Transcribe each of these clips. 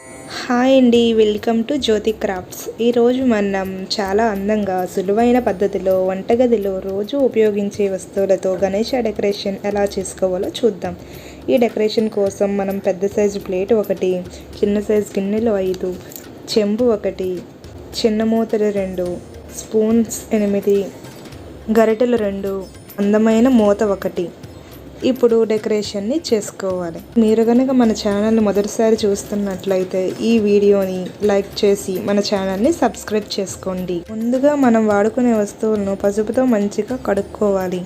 Hi అండి, welcome to Jyothi crafts. ఈరోజు మనం చాలా అందంగా సులువైన పద్ధతిలో వంటగదిలో రోజు ఉపయోగించే వస్తువులతో గణేష డెకరేషన్ ఎలా చేసుకోవాలో చూద్దాం. ఈ డెకరేషన్ కోసం మనం పెద్ద సైజు ప్లేట్ 1, చిన్న సైజు గిన్నెలు 5, చెంబు 1, చిన్న మూతలు 2, స్పూన్స్ 8, గరిటెలు 2, అందమైన మూత 1. ఇప్పుడు డెకరేషన్ని చేసుకోవాలి. మీరు కనుక మన ఛానల్ని మొదటిసారి చూస్తున్నట్లయితే ఈ వీడియోని లైక్ చేసి మన ఛానల్ని సబ్స్క్రైబ్ చేసుకోండి. ముందుగా మనం వాడుకునే వస్తువులను పసుపుతో మంచిగా కడుక్కోవాలి.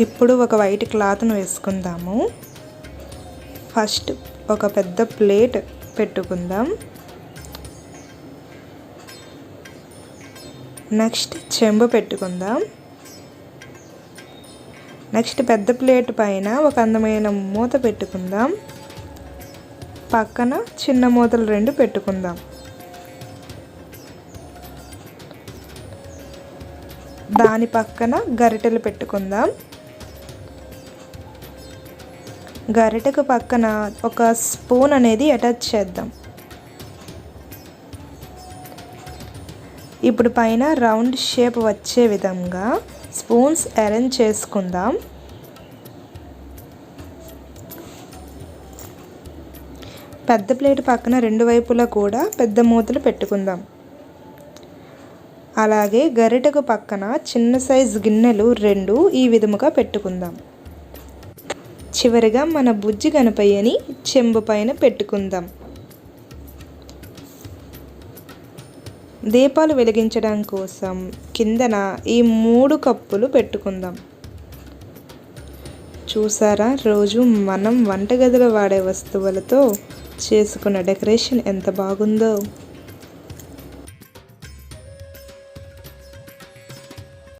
ఇప్పుడు ఒక వైట్ క్లాత్ను వేసుకుందాము. ఫస్ట్ ఒక పెద్ద ప్లేట్ పెట్టుకుందాం. నెక్స్ట్ చెంబు పెట్టుకుందాం. నెక్స్ట్ పెద్ద ప్లేట్ పైన ఒక అందమైన మూత పెట్టుకుందాం. పక్కన చిన్న మూతలు 2 పెట్టుకుందాం. దాని పక్కన గరిటెలు పెట్టుకుందాం. గరిటెకు పక్కన ఒక స్పూన్ అనేది అటాచ్ చేద్దాం. ఇప్పుడు పైన రౌండ్ షేప్ వచ్చే విధంగా స్పూన్స్ అరేంజ్ చేసుకుందాం. పెద్ద ప్లేట్ పక్కన 2 వైపులా కూడా పెద్ద మూతలు పెట్టుకుందాం. అలాగే గరిటెకు పక్కన చిన్న సైజు గిన్నెలు 2 ఈ విధముగా పెట్టుకుందాం. చివరిగా మన బుజ్జి గణపయ్యని చెంబు పైన పెట్టుకుందాం. దీపాలు వెలిగించడం కోసం కిందన ఈ 3 కప్పులు పెట్టుకుందాం. చూసారా, రోజు మనం వంటగదిలో వాడే వస్తువులతో చేసుకున్న డెకరేషన్ ఎంత బాగుందో.